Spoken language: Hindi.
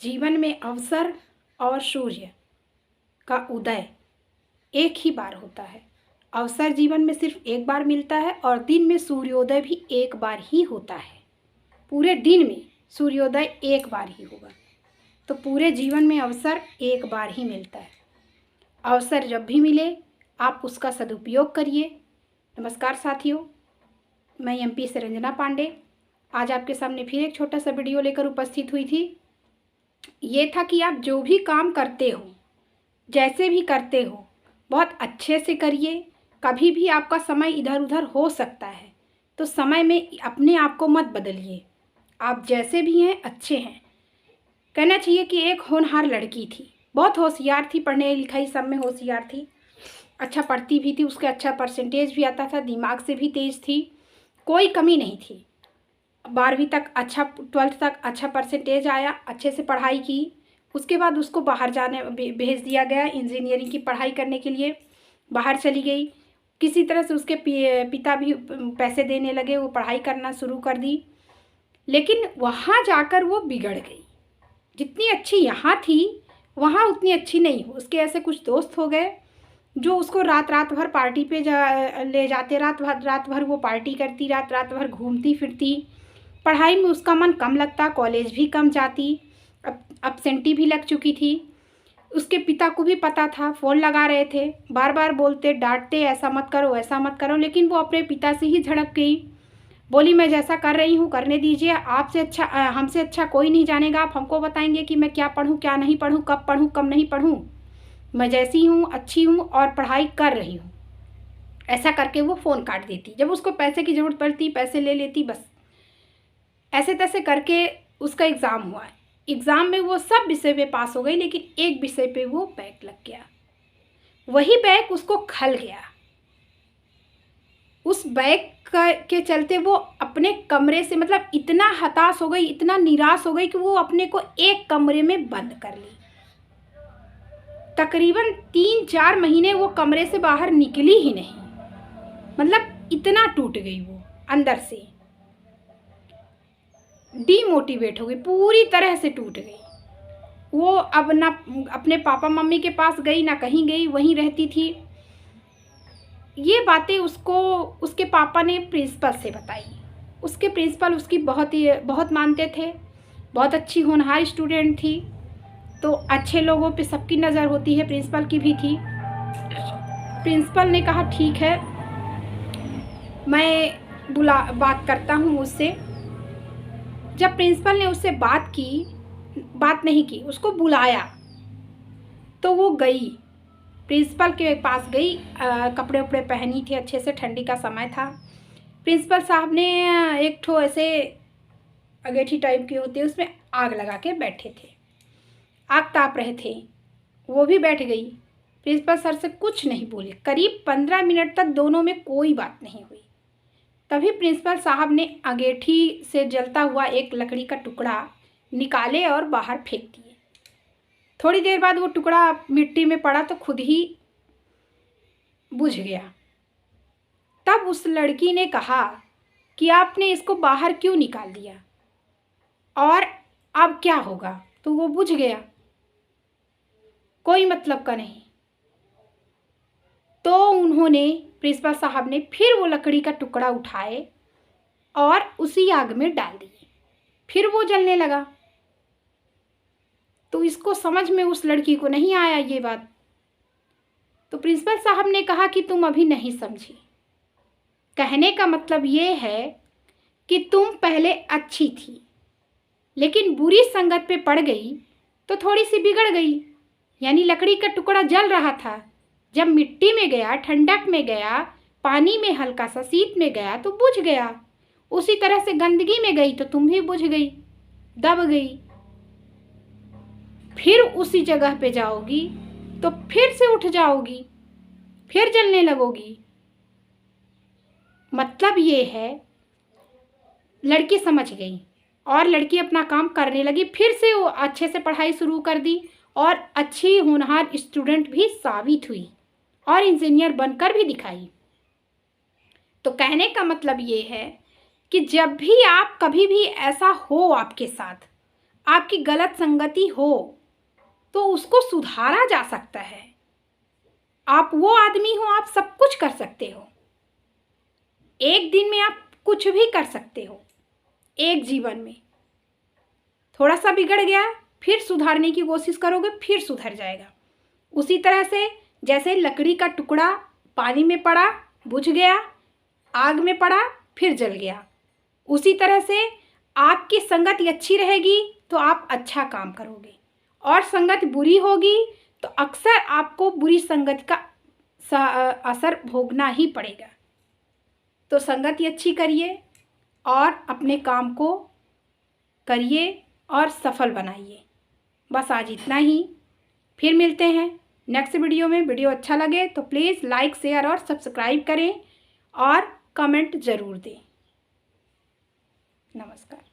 जीवन में अवसर और सूर्य का उदय एक ही बार होता है। अवसर जीवन में सिर्फ एक बार मिलता है और दिन में सूर्योदय भी एक बार ही होता है। पूरे दिन में सूर्योदय एक बार ही होगा, तो पूरे जीवन में अवसर एक बार ही मिलता है। अवसर जब भी मिले आप उसका सदुपयोग करिए। नमस्कार साथियों, मैं एमपी से रंजना पांडे आज आपके सामने फिर एक छोटा सा वीडियो लेकर उपस्थित हुई थी। ये था कि आप जो भी काम करते हो, जैसे भी करते हो, बहुत अच्छे से करिए। कभी भी आपका समय इधर उधर हो सकता है, तो समय में अपने आप को मत बदलिए। आप जैसे भी हैं अच्छे हैं। कहना चाहिए कि एक होनहार लड़की थी, बहुत होशियार थी, पढ़ने लिखाई सब में होशियार थी, अच्छा पढ़ती भी थी, उसके अच्छा परसेंटेज भी आता था, दिमाग से भी तेज थी, कोई कमी नहीं थी। 12वीं तक अच्छा, 12th तक अच्छा परसेंटेज आया, अच्छे से पढ़ाई की। उसके बाद उसको बाहर जाने भेज दिया गया, इंजीनियरिंग की पढ़ाई करने के लिए बाहर चली गई। किसी तरह से उसके पिता भी पैसे देने लगे, वो पढ़ाई करना शुरू कर दी। लेकिन वहाँ जाकर वो बिगड़ गई। जितनी अच्छी यहाँ थी वहाँ उतनी अच्छी नहीं। उसके ऐसे कुछ दोस्त हो गए जो उसको रात रात भर पार्टी पे ले जाते, रात भर वो पार्टी करती, रात भर घूमती फिरती। पढ़ाई में उसका मन कम लगता, कॉलेज भी कम जाती, अब्सेंटी भी लग चुकी थी। उसके पिता को भी पता था, फ़ोन लगा रहे थे, बार बार बोलते, डांटते, ऐसा मत करो ऐसा मत करो, लेकिन वो अपने पिता से ही झड़प गई। बोली मैं जैसा कर रही हूँ करने दीजिए, आपसे अच्छा हमसे अच्छा कोई नहीं जानेगा। आप हमको बताएंगे कि मैं क्या पढूँ क्या नहीं पढूँ, कब नहीं पढूँ। मैं जैसी हूँ अच्छी हूँ और पढ़ाई कर रही हूँ। ऐसा करके वो फ़ोन काट देती। जब उसको पैसे की ज़रूरत पड़ती पैसे ले लेती। बस ऐसे तैसे करके उसका एग्ज़ाम हुआ। एग्ज़ाम में वो सब विषय पे पास हो गई, लेकिन एक विषय पे वो बैक लग गया। वही बैक उसको खल गया। उस बैक के चलते वो अपने कमरे से, मतलब इतना हताश हो गई, इतना निराश हो गई कि वो अपने को एक कमरे में बंद कर ली। तकरीबन 3-4 महीने वो कमरे से बाहर निकली ही नहीं। मतलब इतना टूट गई वो अंदर से, डीमोटिवेट हो गई, पूरी तरह से टूट गई। वो अब ना अपने पापा मम्मी के पास गई, ना कहीं गई, वहीं रहती थी। ये बातें उसको उसके पापा ने प्रिंसिपल से बताई। उसके प्रिंसिपल उसकी बहुत मानते थे, बहुत अच्छी होनहार स्टूडेंट थी। तो अच्छे लोगों पे सबकी नज़र होती है, प्रिंसिपल की भी थी। प्रिंसिपल ने कहा ठीक है, मैं बात करता हूँ उससे। जब प्रिंसिपल ने उससे बात नहीं की, उसको बुलाया, तो वो गई, प्रिंसिपल के पास गई। कपड़े उपड़े पहनी थी अच्छे से, ठंडी का समय था। प्रिंसिपल साहब ने एक ठो ऐसे अगेठी टाइप की होती है, उसमें आग लगा के बैठे थे, आग ताप रहे थे। वो भी बैठ गई। प्रिंसिपल सर से कुछ नहीं बोले। करीब 15 मिनट तक दोनों में कोई बात नहीं हुई। तभी प्रिंसिपल साहब ने अगेठी से जलता हुआ एक लकड़ी का टुकड़ा निकाले और बाहर फेंक दिए। थोड़ी देर बाद वो टुकड़ा मिट्टी में पड़ा तो खुद ही बुझ गया। तब उस लड़की ने कहा कि आपने इसको बाहर क्यों निकाल दिया और अब क्या होगा? तो वो बुझ गया, कोई मतलब का नहीं। तो उन्होंने, प्रिंसिपल साहब ने फिर वो लकड़ी का टुकड़ा उठाए और उसी आग में डाल दिए। फिर वो जलने लगा। तो इसको समझ में उस लड़की को नहीं आया ये बात। तो प्रिंसिपल साहब ने कहा कि तुम अभी नहीं समझी। कहने का मतलब ये है कि तुम पहले अच्छी थी, लेकिन बुरी संगत पे पड़ गई तो थोड़ी सी बिगड़ गई। यानी लकड़ी का टुकड़ा जल रहा था, जब मिट्टी में गया, ठंडक में गया, पानी में हल्का सा शीत में गया तो बुझ गया। उसी तरह से गंदगी में गई तो तुम भी बुझ गई, दब गई। फिर उसी जगह पे जाओगी तो फिर से उठ जाओगी, फिर जलने लगोगी। मतलब ये है, लड़की समझ गई और लड़की अपना काम करने लगी। फिर से वो अच्छे से पढ़ाई शुरू कर दी और अच्छी होनहार स्टूडेंट भी साबित हुई और इंजीनियर बनकर भी दिखाई। तो कहने का मतलब ये है कि जब भी आप, कभी भी ऐसा हो आपके साथ, आपकी गलत संगति हो तो उसको सुधारा जा सकता है। आप वो आदमी हो, आप सब कुछ कर सकते हो। एक दिन में आप कुछ भी कर सकते हो। एक जीवन में थोड़ा सा बिगड़ गया, फिर सुधारने की कोशिश करोगे, फिर सुधर जाएगा। उसी तरह से जैसे लकड़ी का टुकड़ा पानी में पड़ा, बुझ गया, आग में पड़ा, फिर जल गया, उसी तरह से आपकी संगत अच्छी रहेगी तो आप अच्छा काम करोगे, और संगत बुरी होगी तो अक्सर आपको बुरी संगत का असर भोगना ही पड़ेगा। तो संगत अच्छी करिए और अपने काम को करिए और सफल बनाइए। बस आज इतना ही, फिर मिलते हैं नेक्स्ट वीडियो में। वीडियो अच्छा लगे तो प्लीज़ लाइक, शेयर और सब्सक्राइब करें और कमेंट ज़रूर दें। नमस्कार।